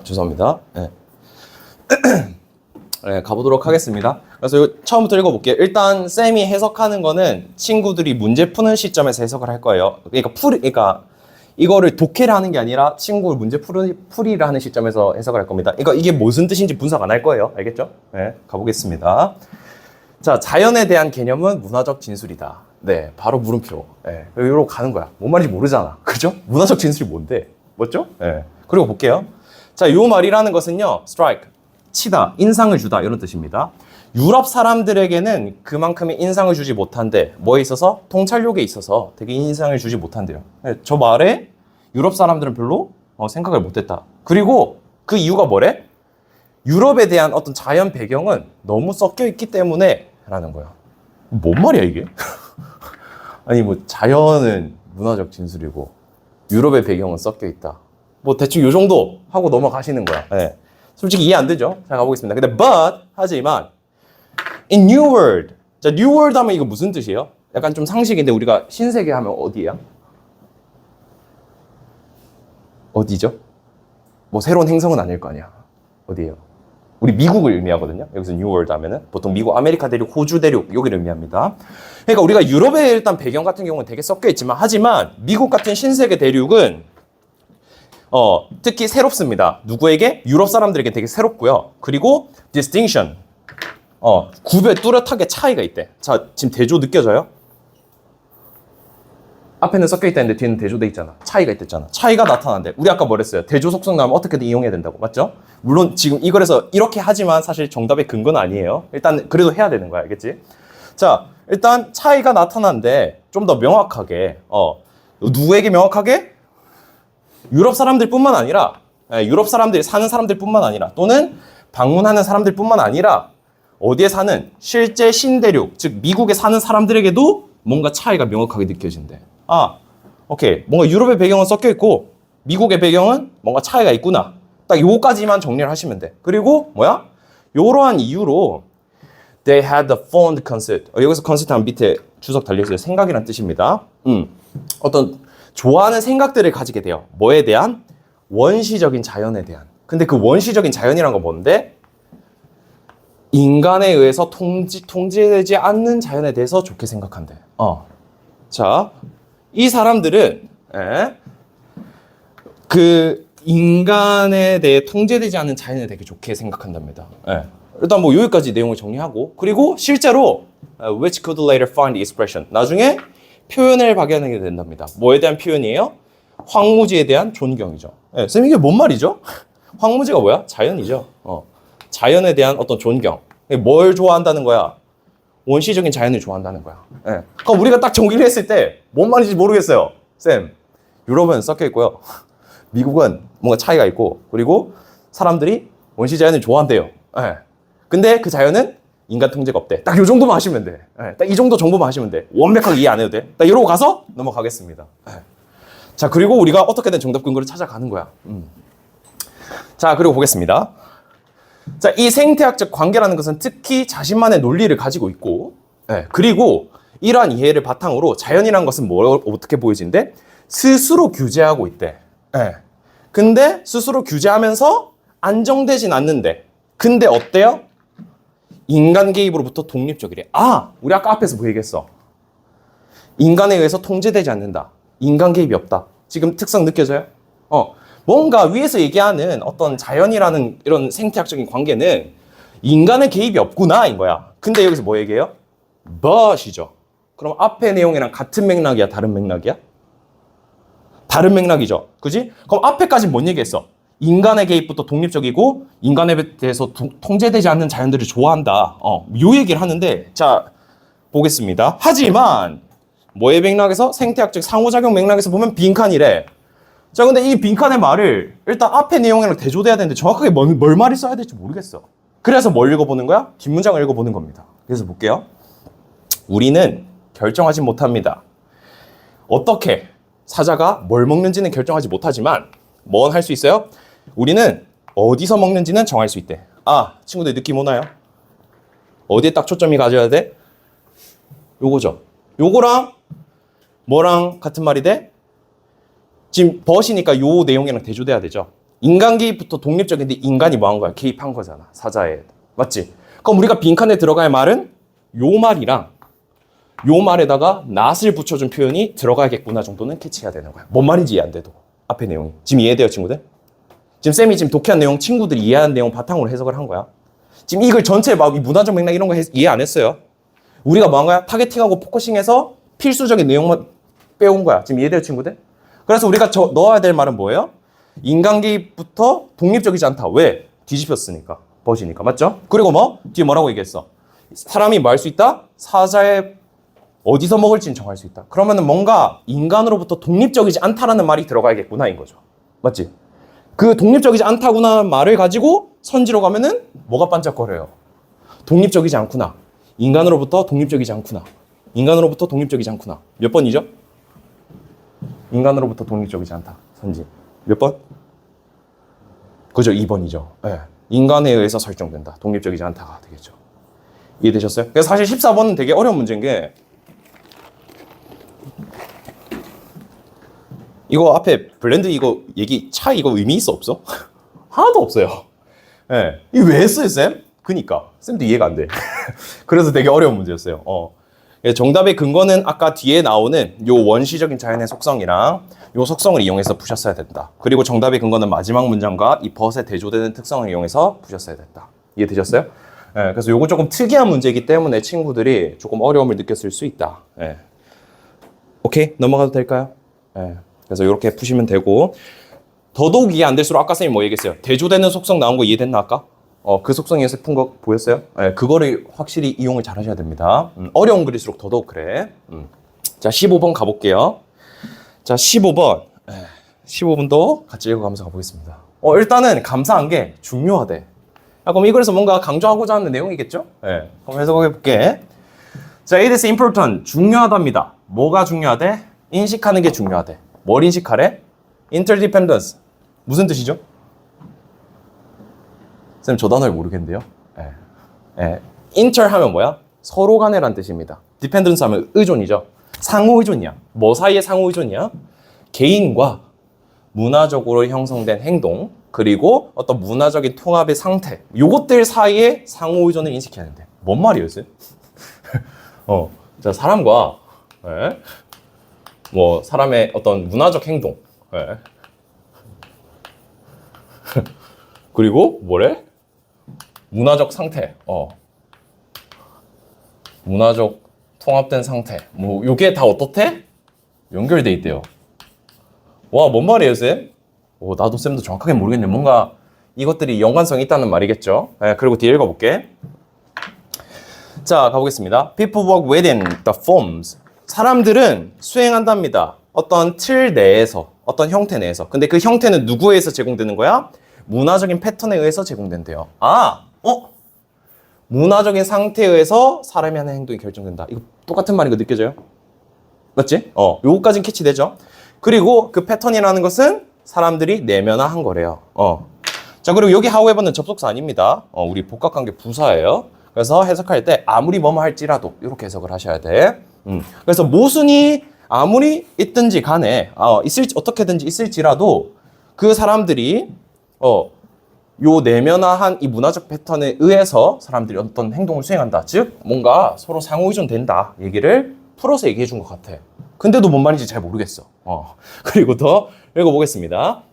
죄송합니다. 네. 네, 가보도록 하겠습니다. 그래서 처음부터 읽어볼게요. 일단 쌤이 해석하는 거는 친구들이 문제 푸는 시점에서 해석을 할 거예요. 그러니까 이거를 독해를 하는 게 아니라 친구 문제 풀이를 하는 시점에서 해석을 할 겁니다. 이게 무슨 뜻인지 분석 안 할 거예요. 알겠죠? 네, 가보겠습니다. 자, 자연에 대한 개념은 문화적 진술이다. 네, 바로 물음표. 네, 여기로 가는 거야. 뭔 말인지 모르잖아. 그죠? 문화적 진술이 뭔데? 뭐죠? 네. 그리고 볼게요. 자, 요 말이라는 것은요, strike, 치다, 인상을 주다, 이런 뜻입니다. 유럽 사람들에게는 그만큼의 인상을 주지 못한데, 뭐에 있어서? 통찰력에 있어서 되게 인상을 주지 못한대요. 네, 저 말에 유럽 사람들은 별로 생각을 못했다. 그리고 그 이유가 뭐래? 유럽에 대한 어떤 자연 배경은 너무 섞여 있기 때문에 라는 거야. 뭔 말이야 이게? 아니 뭐 자연은 문화적 진술이고 유럽의 배경은 섞여 있다. 뭐 대충 요 정도 하고 넘어가시는 거야. 네. 솔직히 이해 안 되죠? 자, 가보겠습니다. 근데 하지만 in new world. 자, new world 하면 이거 무슨 뜻이에요? 약간 좀 상식인데 우리가 신세계 하면 어디야? 어디죠? 뭐 새로운 행성은 아닐 거 아니야. 어디예요? 우리 미국을 의미하거든요. 여기서 뉴 월드 하면은 보통 미국, 아메리카 대륙, 호주 대륙 여기를 의미합니다. 그러니까 우리가 유럽의 일단 배경 같은 경우는 되게 섞여 있지만 하지만 미국 같은 신세계 대륙은 특히 새롭습니다. 누구에게? 유럽 사람들에게 되게 새롭고요. 그리고 distinction, 구별 뚜렷하게 차이가 있대. 자, 지금 대조 느껴져요? 앞에는 섞여 있다는데 뒤에는 대조돼 있잖아. 차이가 있댔잖아. 차이가 나타난대. 우리 아까 뭐랬어요? 대조 속성 나오면 어떻게든 이용해야 된다고. 맞죠? 물론 지금 이거에서 이렇게 하지만 사실 정답의 근거는 아니에요. 일단 그래도 해야 되는 거야. 알겠지? 자, 일단 차이가 나타난데 좀 더 명확하게 누구에게 명확하게? 유럽 사람들뿐만 아니라 유럽 사람들이 사는 사람들뿐만 아니라 또는 방문하는 사람들뿐만 아니라 어디에 사는 실제 신대륙 즉 미국에 사는 사람들에게도 뭔가 차이가 명확하게 느껴진대. 오케이. 뭔가 유럽의 배경은 섞여 있고 미국의 배경은 뭔가 차이가 있구나. 딱 요거까지만 정리를 하시면 돼. 그리고 뭐야? 요러한 이유로 they had a fond conceit. 여기서 conceit 하면 밑에 주석 달려있어요. 생각이란 뜻입니다. 어떤 좋아하는 생각들을 가지게 돼요. 뭐에 대한? 원시적인 자연에 대한. 근데 그 원시적인 자연이란 건 뭔데? 인간에 의해서 통제되지 않는 자연에 대해서 좋게 생각한대. 자, 이 사람들은 그 인간에 대해 통제되지 않는 자연에 되게 좋게 생각한답니다. 일단 뭐 여기까지 내용을 정리하고 그리고 실제로 which could later find expression 나중에 표현을 발견하게 된답니다. 뭐에 대한 표현이에요? 황무지에 대한 존경이죠. 쌤 이게 뭔 말이죠? 황무지가 뭐야? 자연이죠. 자연에 대한 어떤 존경. 뭘 좋아한다는 거야? 원시적인 자연을 좋아한다는 거야. 그러니까 우리가 딱 정리를 했을 때 뭔 말인지 모르겠어요. 쌤, 유럽은 섞여 있고요. 미국은 뭔가 차이가 있고 그리고 사람들이 원시 자연을 좋아한대요. 근데 그 자연은 인간 통제가 없대. 딱 이 정도만 하시면 돼. 딱 이 정도 정보만 하시면 돼. 완벽하게 이해 안 해도 돼. 딱 이러고 가서 넘어가겠습니다. 자, 그리고 우리가 어떻게든 정답 근거를 찾아가는 거야. 자, 그리고 보겠습니다. 자, 이 생태학적 관계라는 것은 특히 자신만의 논리를 가지고 있고, 그리고 이러한 이해를 바탕으로 자연이라는 것은 어떻게 보여진대? 스스로 규제하고 있대. 근데 스스로 규제하면서 안정되진 않는데, 근데 어때요? 인간 개입으로부터 독립적이래. 우리 아까 앞에서 뭐 얘기했어? 인간에 의해서 통제되지 않는다. 인간 개입이 없다. 지금 특성 느껴져요? 뭔가 위에서 얘기하는 어떤 자연이라는 이런 생태학적인 관계는 인간의 개입이 없구나 인 거야. 근데 여기서 뭐 얘기해요? but이죠. 그럼 앞의 내용이랑 같은 맥락이야? 다른 맥락이야? 다른 맥락이죠. 그지? 그럼 앞에까지 뭔 얘기했어? 인간의 개입부터 독립적이고 인간에 대해서 통제되지 않는 자연들을 좋아한다. 요 얘기를 하는데 자 보겠습니다. 하지만 뭐의 맥락에서? 생태학적 상호작용 맥락에서 보면 빈칸이래. 자, 근데 이 빈칸의 말을 일단 앞에 내용이랑 대조돼야 되는데 정확하게 뭘 말을 써야 될지 모르겠어. 그래서 뭘 읽어보는 거야? 뒷문장을 읽어보는 겁니다. 그래서 볼게요. 우리는 결정하지 못합니다. 어떻게 사자가 뭘 먹는지는 결정하지 못하지만 뭔 할 수 있어요? 우리는 어디서 먹는지는 정할 수 있대. 친구들 느낌 오나요? 어디에 딱 초점이 가져야 돼? 요거죠. 요거랑 뭐랑 같은 말이 돼? 지금 벗이니까 요 내용이랑 대조돼야 되죠. 인간기부터 독립적인데 인간이 뭐 한 거야? 개입한 거잖아. 사자에. 맞지? 그럼 우리가 빈칸에 들어갈 말은 요 말이랑 요 말에다가 not을 붙여준 표현이 들어가야겠구나 정도는 캐치해야 되는 거야. 뭔 말인지 이해 안 돼도. 앞에 내용이. 지금 이해돼요, 친구들? 지금 쌤이 지금 독해한 내용, 친구들이 이해한 내용 바탕으로 해석을 한 거야. 지금 이걸 전체 막 문화적 맥락 이런 거 이해 안 했어요. 우리가 뭐 한 거야? 타겟팅하고 포커싱해서 필수적인 내용만 빼온 거야. 지금 이해돼요, 친구들? 그래서 우리가 넣어야 될 말은 뭐예요? 인간기부터 독립적이지 않다. 왜? 뒤집혔으니까. 버지니까. 맞죠? 그리고 뭐? 뒤에 뭐라고 얘기했어? 사람이 뭐 할 수 있다? 사자의 어디서 먹을지는 정할 수 있다. 그러면은 뭔가 인간으로부터 독립적이지 않다라는 말이 들어가야겠구나 인 거죠. 맞지? 그 독립적이지 않다구나 말을 가지고 선지로 가면은 뭐가 반짝거려요? 독립적이지 않구나. 인간으로부터 독립적이지 않구나. 인간으로부터 독립적이지 않구나. 몇 번이죠? 인간으로부터 독립적이지 않다. 선지. 몇 번? 그죠? 2번이죠. 네. 인간에 의해서 설정된다. 독립적이지 않다가 되겠죠. 이해되셨어요? 그래서 사실 14번은 되게 어려운 문제인 게 이거 앞에 블렌드 이거 얘기 차 이거 의미 있어 없어? 하나도 없어요. 예. 네. 이거 왜 했어요, 쌤? 그니까 쌤도 이해가 안 돼. 그래서 되게 어려운 문제였어요. 정답의 근거는 아까 뒤에 나오는 요 원시적인 자연의 속성이랑 요 속성을 이용해서 푸셨어야 된다. 그리고 정답의 근거는 마지막 문장과 이 벗에 대조되는 특성을 이용해서 푸셨어야 됐다. 이해되셨어요? 네, 그래서 요거 조금 특이한 문제이기 때문에 친구들이 조금 어려움을 느꼈을 수 있다. 네. 오케이? 넘어가도 될까요? 네. 그래서 이렇게 푸시면 되고 더더욱 이해 안 될수록 아까 쌤이 뭐 얘기했어요? 대조되는 속성 나온 거 이해됐나 아까? 그 속성에서 푼 거 보였어요? 네, 그거를 확실히 이용을 잘 하셔야 됩니다. 어려운 글일수록 더더욱 그래. 자, 15번 가볼게요. 자, 15번. 15번도 같이 읽어가면서 가보겠습니다. 일단은 감사한 게 중요하대. 그럼 이거에서 뭔가 강조하고자 하는 내용이겠죠? 네, 그럼 해석해 볼게. 자, it is important. 중요하답니다. 뭐가 중요하대? 인식하는 게 중요하대. 뭘 인식하래? interdependence. 무슨 뜻이죠? 쌤, 저 단어를 모르겠는데요. inter 하면 뭐야? 서로 간에란 뜻입니다. dependence 하면 의존이죠. 상호 의존이야. 뭐 사이의 상호 의존이야? 개인과 문화적으로 형성된 행동, 그리고 어떤 문화적인 통합의 상태, 요것들 사이에 상호 의존을 인식해야 하는데. 뭔 말이에요, 쌤? 자, 사람과, 뭐, 사람의 어떤 문화적 행동, 그리고 뭐래? 문화적 상태, 문화적 통합된 상태. 뭐 요게 다 어떻대? 연결돼 있대요. 와, 뭔 말이에요, 쌤? 나도 쌤도 정확하게 모르겠네. 뭔가 이것들이 연관성이 있다는 말이겠죠. 그리고 뒤에 읽어볼게. 자, 가보겠습니다. People work within the forms. 사람들은 수행한답니다. 어떤 틀 내에서, 어떤 형태 내에서. 근데 그 형태는 누구에 의해서 제공되는 거야? 문화적인 패턴에 의해서 제공된대요. 문화적인 상태에 의해서 사람이 하는 행동이 결정된다. 이거 똑같은 말인 거 느껴져요? 맞지? 요거까지는 캐치되죠? 그리고 그 패턴이라는 것은 사람들이 내면화한 거래요. 자, 그리고 여기 however는 접속사 아닙니다. 우리 복합관계 부사예요. 그래서 해석할 때 아무리 뭐뭐 할지라도 이렇게 해석을 하셔야 돼. 그래서 모순이 아무리 있든지 간에 어떻게든지 있을지라도 그 사람들이 요 내면화한 이 문화적 패턴에 의해서 사람들이 어떤 행동을 수행한다. 즉 뭔가 서로 상호 의존된다. 얘기를 풀어서 얘기해 준 것 같아. 근데도 뭔 말인지 잘 모르겠어. 그리고 더 읽어보겠습니다.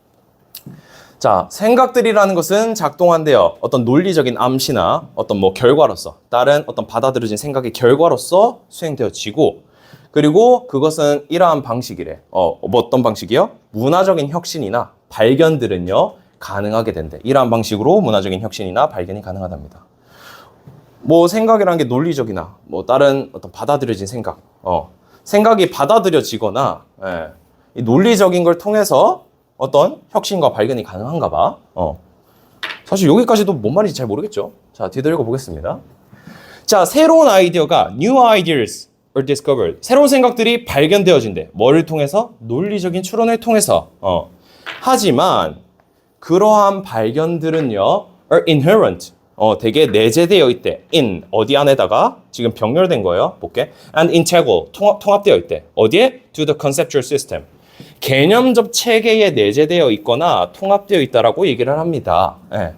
자, 생각들이라는 것은 작동한대요. 어떤 논리적인 암시나 어떤 뭐 결과로서, 다른 어떤 받아들여진 생각의 결과로서 수행되어지고, 그리고 그것은 이러한 방식이래. 뭐 어떤 방식이요? 문화적인 혁신이나 발견들은요, 가능하게 된대. 이러한 방식으로 문화적인 혁신이나 발견이 가능하답니다. 뭐 생각이라는 게 논리적이나 뭐 다른 어떤 받아들여진 생각, 생각이 받아들여지거나 이 논리적인 걸 통해서 어떤 혁신과 발견이 가능한가 봐. 사실 여기까지도 뭔 말인지 잘 모르겠죠. 자, 뒤도 읽어보겠습니다. 자, 새로운 아이디어가 new ideas are discovered. 새로운 생각들이 발견되어진대. 뭐를 통해서? 논리적인 추론을 통해서. 하지만 그러한 발견들은요, are inherent. 되게 내재되어 있대. in 어디 안에다가 지금 병렬된 거예요. 볼게. and integral 통합되어 있대. 어디에? to the conceptual system. 개념적 체계에 내재되어 있거나 통합되어 있다라고 얘기를 합니다. 예.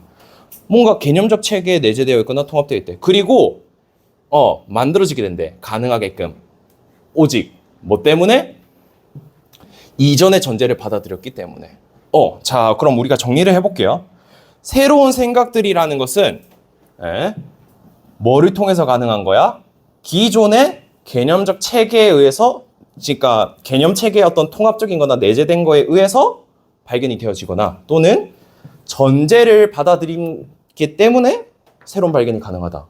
뭔가 개념적 체계에 내재되어 있거나 통합되어 있대. 그리고 만들어지게 된대. 가능하게끔. 오직 뭐 때문에? 이전의 전제를 받아들였기 때문에. 자, 그럼 우리가 정리를 해볼게요. 새로운 생각들이라는 것은 뭐를 통해서 가능한 거야? 기존의 개념적 체계에 의해서, 그러니까 개념 체계의 어떤 통합적인 거나 내재된 거에 의해서 발견이 되어지거나 또는 전제를 받아들이기 때문에 새로운 발견이 가능하다.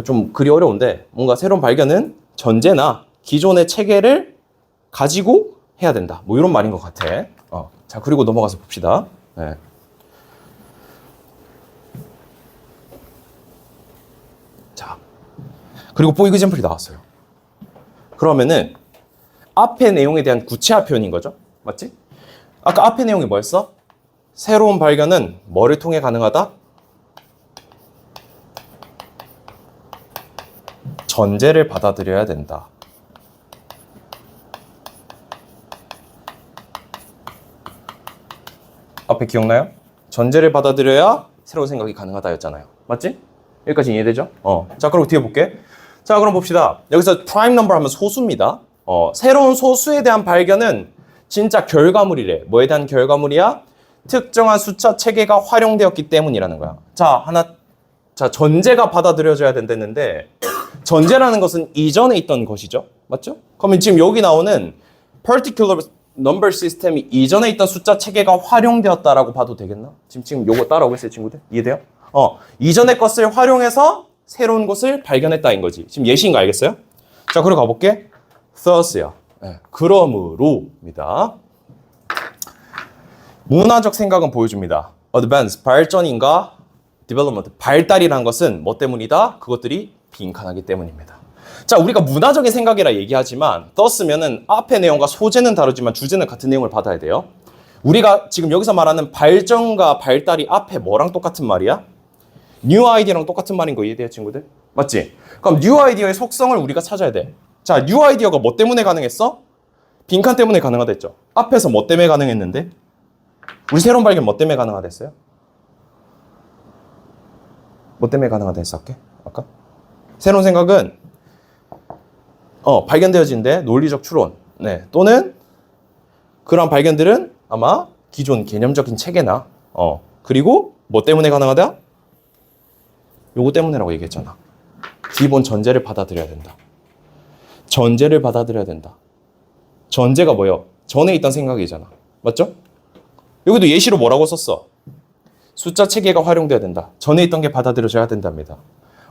좀 글이 어려운데 뭔가 새로운 발견은 전제나 기존의 체계를 가지고 해야 된다. 뭐 이런 말인 것 같아. 자, 그리고 넘어가서 봅시다. 자, 그리고 for example이 나왔어요. 그러면은 앞의 내용에 대한 구체화 표현인 거죠. 맞지? 아까 앞의 내용이 뭐였어? 새로운 발견은 뭐를 통해 가능하다? 전제를 받아들여야 된다. 앞에 기억나요? 전제를 받아들여야 새로운 생각이 가능하다였잖아요. 맞지? 여기까지 이해되죠? 자, 그럼 뒤에 볼게. 자, 그럼 봅시다. 여기서 프라임 넘버 하면 소수입니다. 새로운 소수에 대한 발견은 진짜 결과물이래. 뭐에 대한 결과물이야? 특정한 숫자 체계가 활용되었기 때문이라는 거야. 자, 전제가 받아들여져야 된다는데 전제라는 것은 이전에 있던 것이죠. 맞죠? 그러면 지금 여기 나오는 particular number 시스템이 이전에 있던 숫자 체계가 활용되었다라고 봐도 되겠나? 지금 요거 따라오겠어요, 친구들? 이해돼요? 이전의 것을 활용해서 새로운 것을 발견했다인 거지. 지금 예시인 거 알겠어요? 자, 그리고 가볼게. thus야. 그러므로입니다. 문화적 생각은 보여줍니다. advance, 발전인가 development, 발달이라는 것은 뭐 때문이다? 그것들이 빈칸하기 때문입니다. 자, 우리가 문화적인 생각이라 얘기하지만 thus면은 앞의 내용과 소재는 다르지만 주제는 같은 내용을 받아야 돼요. 우리가 지금 여기서 말하는 발전과 발달이 앞에 뭐랑 똑같은 말이야? new idea랑 똑같은 말인 거 이해돼요, 친구들? 맞지? 그럼 new idea의 속성을 우리가 찾아야 돼. 자, new idea가 뭐 때문에 가능했어? 빈칸 때문에 가능하다 했죠. 앞에서 뭐 때문에 가능했는데? 우리 새로운 발견 뭐 때문에 가능하다 했어요? 뭐 때문에 가능하다 했어, 아까? 새로운 생각은 발견되어진데 논리적 추론, 또는 그런 발견들은 아마 기존 개념적인 체계나 그리고 뭐 때문에 가능하다? 요거 때문에라고 얘기했잖아. 기본 전제를 받아들여야 된다. 전제를 받아들여야 된다. 전제가 뭐예요? 전에 있던 생각이잖아. 맞죠? 여기도 예시로 뭐라고 썼어? 숫자 체계가 활용돼야 된다. 전에 있던 게 받아들여져야 된답니다.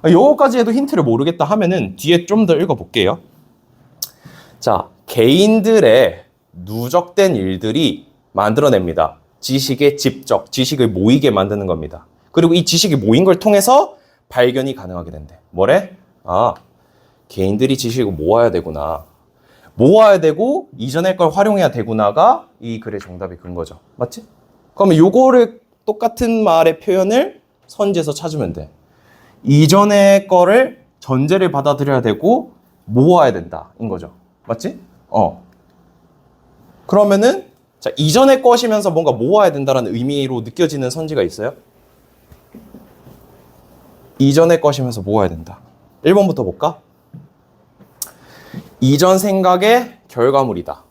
요거까지 해도 힌트를 모르겠다 하면은 뒤에 좀 더 읽어볼게요. 자, 개인들의 누적된 일들이 만들어냅니다. 지식의 집적, 지식을 모이게 만드는 겁니다. 그리고 이 지식이 모인 걸 통해서 발견이 가능하게 된대. 뭐래? 개인들이 지식을 모아야 되구나. 모아야 되고 이전의 걸 활용해야 되구나가 이 글의 정답이 그런 거죠. 맞지? 그러면 요거를 똑같은 말의 표현을 선지에서 찾으면 돼. 이전의 거를 전제를 받아들여야 되고 모아야 된다. 인 거죠. 맞지? 그러면은 자, 이전의 것이면서 뭔가 모아야 된다는 의미로 느껴지는 선지가 있어요? 이전의 것이면서 모아야 된다. 1번부터 볼까? 이전 생각의 결과물이다.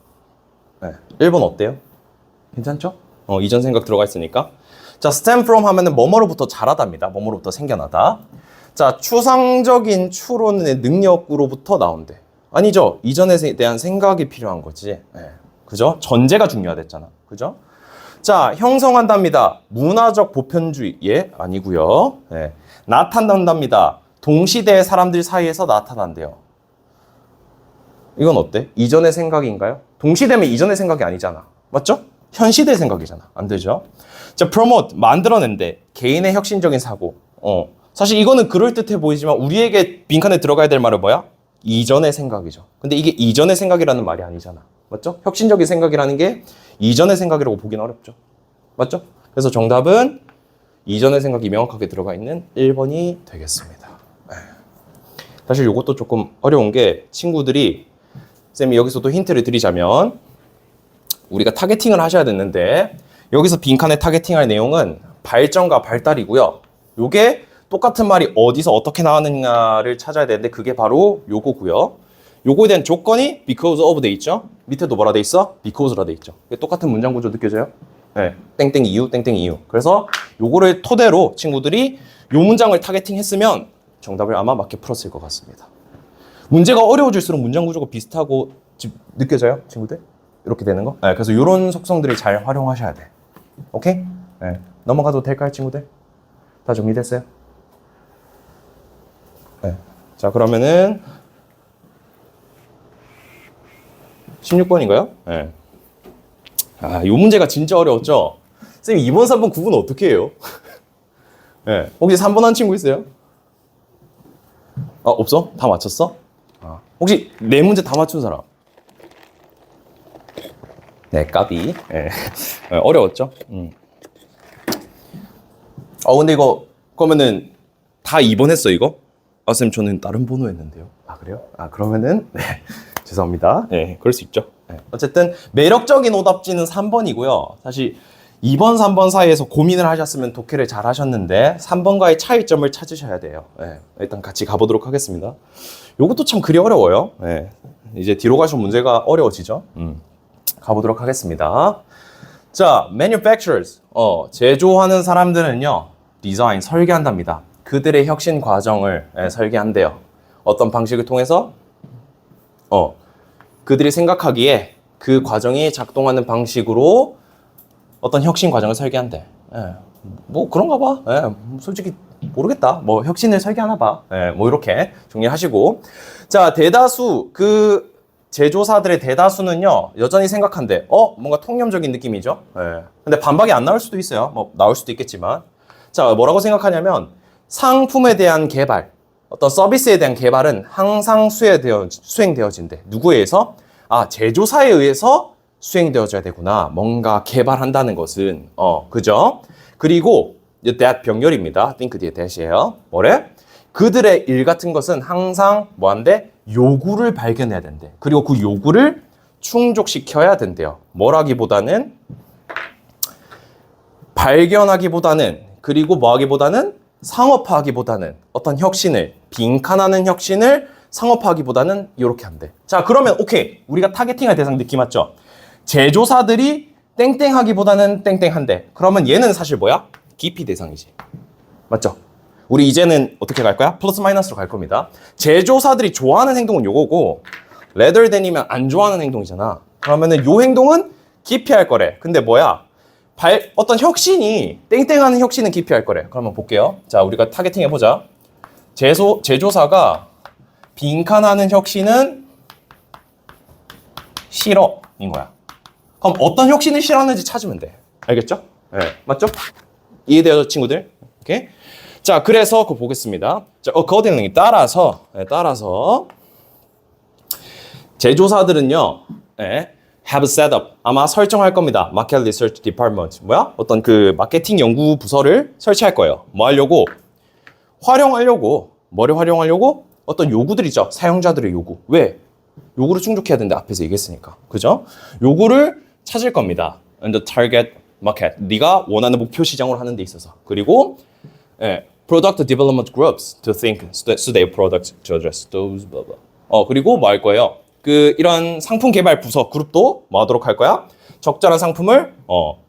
1번 어때요? 괜찮죠? 이전 생각 들어가 있으니까. 자, stem from 하면은 뭐뭐로부터 자라답니다. 뭐뭐로부터 생겨나다. 자, 추상적인 추론의 능력으로부터 나온대. 아니죠. 이전에 대한 생각이 필요한 거지. 그죠? 전제가 중요하댔잖아. 그죠? 자, 형성한답니다. 문화적 보편주의. 아니고요. 나타난답니다. 동시대의 사람들 사이에서 나타난대요. 이건 어때? 이전의 생각인가요? 동시대면 이전의 생각이 아니잖아. 맞죠? 현 시대의 생각이잖아. 안 되죠? 자, promote, 만들어낸대. 개인의 혁신적인 사고. 사실 이거는 그럴듯해 보이지만 우리에게 빈칸에 들어가야 될 말은 뭐야? 이전의 생각이죠. 근데 이게 이전의 생각이라는 말이 아니잖아. 맞죠? 혁신적인 생각이라는 게 이전의 생각이라고 보기는 어렵죠. 맞죠? 그래서 정답은 이전의 생각이 명확하게 들어가 있는 1번이 되겠습니다. 사실 이것도 조금 어려운 게 친구들이 쌤이 여기서도 힌트를 드리자면 우리가 타겟팅을 하셔야 됐는데 여기서 빈칸에 타겟팅할 내용은 발전과 발달이고요. 요게 똑같은 말이 어디서 어떻게 나왔느냐를 찾아야 되는데 그게 바로 요거고요. 요거에 대한 조건이 because of 돼 있죠. 밑에도 뭐라 돼 있어? because라 돼 있죠. 똑같은 문장 구조 느껴져요? 네. 땡땡 이유, 땡땡 이유. 그래서 요거를 토대로 친구들이 요 문장을 타겟팅 했으면 정답을 아마 맞게 풀었을 것 같습니다. 문제가 어려워질수록 문장 구조가 비슷하고 느껴져요, 친구들? 이렇게 되는 거? 네, 그래서 이런 속성들을 잘 활용하셔야 돼. 오케이? 네. 넘어가도 될까요, 친구들? 다 정리됐어요? 네. 자, 그러면은 16번인가요? 네. 아, 이 문제가 진짜 어려웠죠? 선생님, 2번, 3번, 9번 어떻게 해요? 네. 혹시 3번 한 친구 있어요? 없어? 다 맞췄어? 혹시 4문제 다 맞춘 사람? 네, 까비. 네. 어려웠죠? 근데 이거, 그러면은 다 2번 했어, 이거? 선생님, 저는 다른 번호 했는데요. 그래요? 그러면은, 네. 죄송합니다. 네, 그럴 수 있죠. 네. 어쨌든, 매력적인 오답지는 3번이고요. 사실, 2번, 3번 사이에서 고민을 하셨으면 독해를 잘 하셨는데, 3번과의 차이점을 찾으셔야 돼요. 네. 일단 같이 가보도록 하겠습니다. 요것도 참 그리 어려워요. 네. 이제 뒤로 가시면 문제가 어려워지죠. 가보도록 하겠습니다. 자, manufacturers. 제조하는 사람들은요, 디자인, 설계한답니다. 그들의 혁신 과정을 설계한대요. 어떤 방식을 통해서? 그들이 생각하기에 그 과정이 작동하는 방식으로 어떤 혁신 과정을 설계한대. 뭐 그런가 봐. 솔직히 모르겠다. 뭐 혁신을 설계하나 봐. 뭐 이렇게 정리하시고. 자, 대다수 제조사들의 대다수는요 여전히 생각한대. 뭔가 통념적인 느낌이죠. 근데 반박이 안 나올 수도 있어요. 뭐 나올 수도 있겠지만. 자, 뭐라고 생각하냐면 상품에 대한 개발, 어떤 서비스에 대한 개발은 항상 수행되어진대. 누구에 의해서? 제조사에 의해서 수행되어져야 되구나. 뭔가 개발한다는 것은 그죠? 그리고 that 병렬입니다. think 뒤에 that이에요. 뭐래? 그들의 일 같은 것은 항상 뭐한데? 요구를 발견해야 된대. 그리고 그 요구를 충족시켜야 된대요. 뭐라기보다는 발견하기보다는 그리고 뭐하기보다는 상업화하기보다는 어떤 혁신을 빈칸하는 혁신을 상업화하기보다는 이렇게 한대. 자, 그러면 오케이. 우리가 타겟팅할 대상 느낌 맞죠? 제조사들이 땡땡하기보다는 땡땡한데 그러면 얘는 사실 뭐야? 기피 대상이지. 맞죠? 우리 이제는 어떻게 갈 거야? 플러스 마이너스로 갈 겁니다. 제조사들이 좋아하는 행동은 요거고 rather than이면 안 좋아하는 행동이잖아. 그러면은 요 행동은 기피할 거래. 근데 뭐야? 어떤 혁신이 땡땡하는 혁신은 기피할 거래. 그러면 볼게요. 자, 우리가 타겟팅 해보자. 제조사가 빈칸하는 혁신은 싫어인 거야. 그럼 어떤 혁신을 싫어하는지 찾으면 돼. 알겠죠? 네. 맞죠? 이해돼요, 친구들? 오케이? 자, 그래서 그거 보겠습니다. 자, accordingly 따라서 제조사들은요, have set up 아마 설정할 겁니다. Market Research Department 뭐야? 어떤 그 마케팅 연구 부서를 설치할 거예요. 뭐 하려고? 뭐를 활용하려고? 어떤 요구들 있죠. 사용자들의 요구. 왜? 요구를 충족해야 되는데 앞에서 얘기했으니까. 그죠? 요구를 찾을 겁니다. And the target market. 네가 원하는 목표 시장으로 하는 데 있어서. 그리고 product development groups to think suitable products to address those blah blah. 그리고 뭐 할 거예요? 이런 상품 개발 부서 그룹도 뭐 하도록 할 거야? 적절한 상품을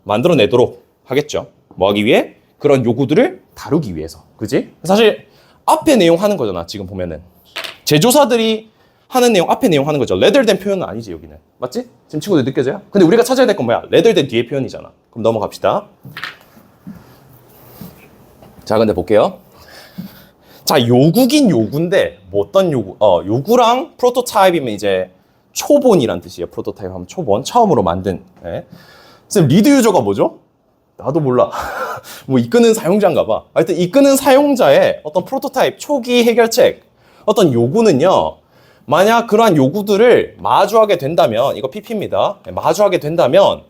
만들어내도록 하겠죠. 뭐 하기 위해? 그런 요구들을 다루기 위해서. 그지? 사실 앞에 내용 하는 거잖아. 지금 보면은 제조사들이 하는 내용 앞에 내용 하는 거죠. rather than 표현은 아니지 여기는. 맞지? 지금 친구들 느껴져요? 근데 우리가 찾아야 될 건 뭐야? rather than 뒤에 표현이잖아. 그럼 넘어갑시다. 자, 근데 볼게요. 자, 요구긴 요구인데 뭐 어떤 요구? 요구랑 프로토타입이면 이제 초본이란 뜻이에요. 프로토타입 하면 초본, 처음으로 만든. 선생님, 리드 유저가 뭐죠? 나도 몰라. 뭐 이끄는 사용자인가 봐. 하여튼 이끄는 사용자의 어떤 프로토타입, 초기 해결책, 어떤 요구는요. 만약 그러한 요구들을 마주하게 된다면, 이거 PP입니다. 마주하게 된다면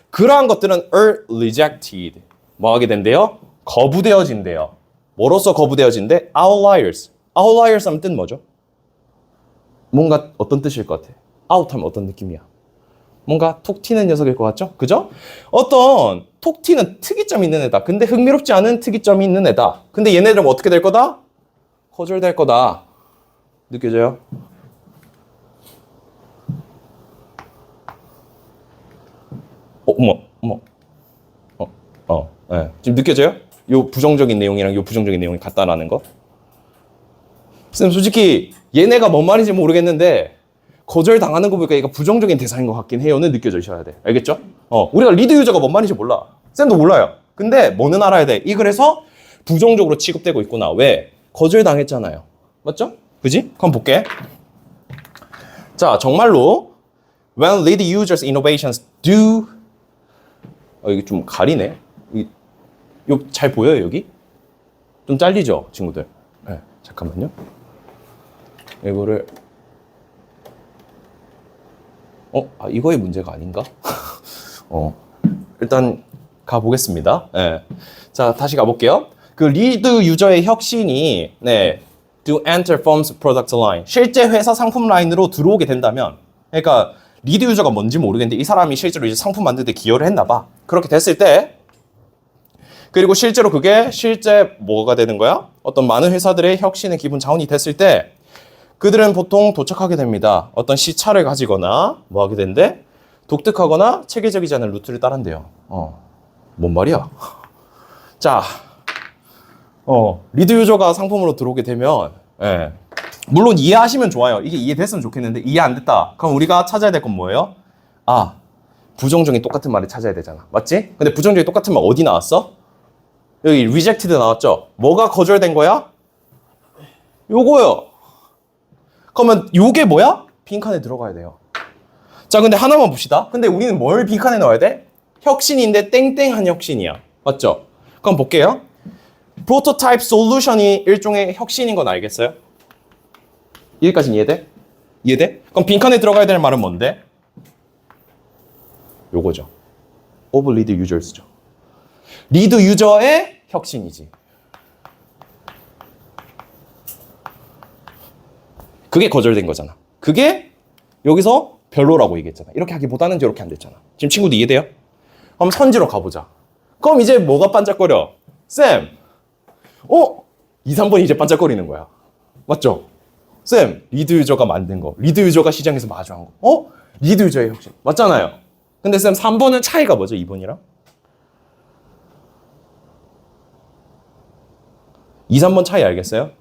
그러한 것들은 are rejected. 뭐 하게 된대요? 거부되어진대요. 뭐로서 거부되어진대? outliers. outliers 하면 뜻 뭐죠? 뭔가 어떤 뜻일 것 같아? out 하면 어떤 느낌이야? 뭔가 톡 튀는 녀석일 것 같죠? 그죠? 어떤 톡 튀는 특이점이 있는 애다. 근데 흥미롭지 않은 특이점이 있는 애다. 근데 얘네들은 어떻게 될 거다? 거절될 거다. 느껴져요? 어머. 네. 지금 느껴져요? 요 부정적인 내용이랑 요 부정적인 내용이 같다라는 거? 쌤, 솔직히 얘네가 뭔 말인지 모르겠는데 거절당하는 거 보니까 얘가 부정적인 대상인 것 같긴 해요는 느껴져야 돼. 알겠죠? 우리가 리드 유저가 뭔 말인지 몰라. 쌤도 몰라요. 근데 뭐는 알아야 돼. 이 글에서 부정적으로 취급되고 있구나. 왜? 거절당했잖아요. 맞죠? 그지? 그럼 볼게. 자, 정말로 when lead users innovations do 이게 좀 가리네. 잘 보여요, 여기? 좀 잘리죠, 친구들? 네, 잠깐만요. 이거를 이거의 문제가 아닌가? 일단 가보겠습니다. 네. 자, 다시 가볼게요. 그 리드 유저의 혁신이 do enter firm's product line. 실제 회사 상품 라인으로 들어오게 된다면, 그러니까 리드 유저가 뭔지 모르겠는데 이 사람이 실제로 이제 상품 만드는 데 기여를 했나 봐. 그렇게 됐을 때, 그리고 실제로 그게 실제 뭐가 되는 거야? 어떤 많은 회사들의 혁신의 기본 자원이 됐을 때 그들은 보통 도착하게 됩니다. 어떤 시차를 가지거나 뭐 하게 되는데 독특하거나 체계적이지 않은 루트를 따른대요. 뭔 말이야? 자, 리드 유저가 상품으로 들어오게 되면 물론 이해하시면 좋아요. 이게 이해됐으면 좋겠는데 이해 안 됐다. 그럼 우리가 찾아야 될 건 뭐예요? 부정적인 똑같은 말을 찾아야 되잖아. 맞지? 근데 부정적인 똑같은 말 어디 나왔어? 여기 rejected 나왔죠? 뭐가 거절된 거야? 요거요. 그러면 요게 뭐야? 빈칸에 들어가야 돼요. 자, 근데 하나만 봅시다. 근데 우리는 뭘 빈칸에 넣어야 돼? 혁신인데 땡땡한 혁신이야. 맞죠? 그럼 볼게요. 프로토타입 솔루션이 일종의 혁신인 건 알겠어요? 여기까지는 이해돼? 이해돼? 그럼 빈칸에 들어가야 될 말은 뭔데? 요거죠. of lead users죠. 리드 유저의 혁신이지. 그게 거절된 거잖아. 그게 여기서 별로라고 얘기했잖아. 이렇게 하기보다는 저렇게 안 됐잖아. 지금 친구도 이해돼요? 그럼 선지로 가보자. 그럼 이제 뭐가 반짝거려? 쌤, 2, 3번이 이제 반짝거리는 거야. 맞죠? 쌤, 리드 유저가 만든 거. 리드 유저가 시장에서 마주한 거. 리드 유저의 혁신. 맞잖아요. 근데 쌤, 3번은 차이가 뭐죠? 2번이랑? 2, 3번 차이 알겠어요?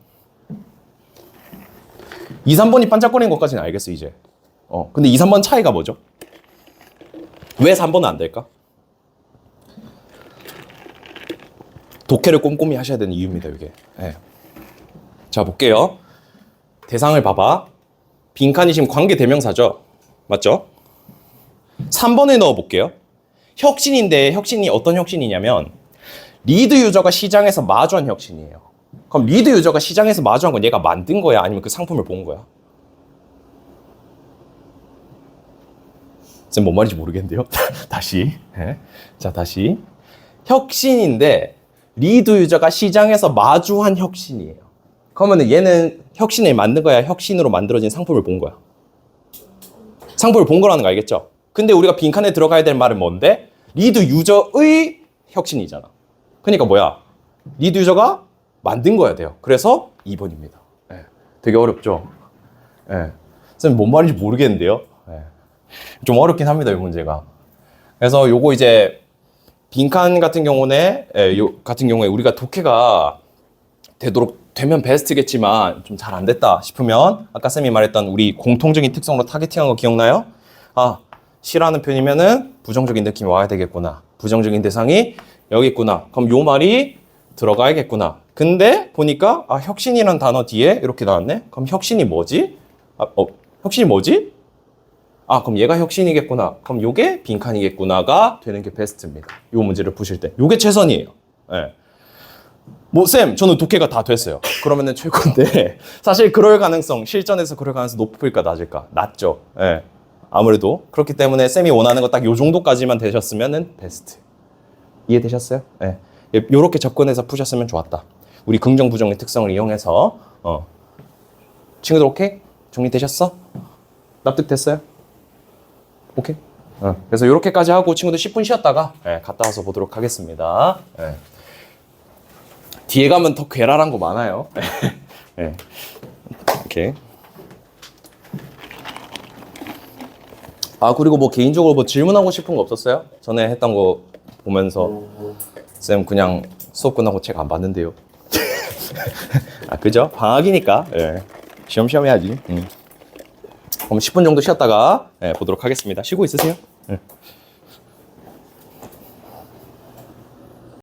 2, 3번이 반짝거리는 것까지는 알겠어, 이제. 근데 2, 3번 차이가 뭐죠? 왜 3번은 안 될까? 독해를 꼼꼼히 하셔야 되는 이유입니다, 이게. 자, 볼게요. 대상을 봐봐. 빈칸이 지금 관계 대명사죠? 맞죠? 3번에 넣어볼게요. 혁신인데 혁신이 어떤 혁신이냐면 리드 유저가 시장에서 마주한 혁신이에요. 그럼 리드 유저가 시장에서 마주한 건 얘가 만든 거야? 아니면 그 상품을 본 거야? 쌤, 뭔 말인지 모르겠는데요? 다시. 자, 다시. 혁신인데 리드 유저가 시장에서 마주한 혁신이에요. 그러면 얘는 혁신을 만든 거야? 혁신으로 만들어진 상품을 본 거야? 상품을 본 거라는 거 알겠죠? 근데 우리가 빈칸에 들어가야 될 말은 뭔데? 리드 유저의 혁신이잖아. 그러니까 뭐야? 리드 유저가 만든 거야 돼요. 그래서 2번입니다. 되게 어렵죠? 쌤, 뭔 말인지 모르겠는데요? 좀 어렵긴 합니다, 이 문제가. 그래서 요거 이제 빈칸 같은 경우에 우리가 독해가 되면 베스트겠지만 좀 잘 안 됐다 싶으면 아까 쌤이 말했던 우리 공통적인 특성으로 타겟팅한 거 기억나요? 싫어하는 편이면은 부정적인 느낌이 와야 되겠구나. 부정적인 대상이 여기 있구나. 그럼 요 말이 들어가야겠구나. 근데 보니까 혁신이란 단어 뒤에 이렇게 나왔네. 그럼 혁신이 뭐지? 혁신이 뭐지? 그럼 얘가 혁신이겠구나. 그럼 요게 빈칸이겠구나가 되는 게 베스트입니다. 요 문제를 푸실 때. 요게 최선이에요. 쌤, 저는 독해가 다 됐어요. 그러면은 최고인데, 사실 그럴 가능성, 실전에서 그럴 가능성 높을까, 낮을까? 낮죠. 아무래도. 그렇기 때문에 쌤이 원하는 거 딱 요 정도까지만 되셨으면은 베스트. 이해되셨어요? 요렇게 접근해서 푸셨으면 좋았다. 우리 긍정, 부정의 특성을 이용해서, 친구들 오케이? 정리되셨어? 납득됐어요? 오케이? 그래서 이렇게까지 하고 친구들 10분 쉬었다가 갔다 와서 보도록 하겠습니다. 뒤에 가면 더 괴랄한 거 많아요. 이렇게. 아, 그리고 뭐 개인적으로 뭐 질문하고 싶은 거 없었어요? 전에 했던 거 보면서 쌤 그냥 수업 끝나고 책 안 봤는데요. 아, 그죠? 방학이니까 쉬엄쉬엄 해야지. 그럼 10분 정도 쉬었다가 보도록 하겠습니다. 쉬고 있으세요.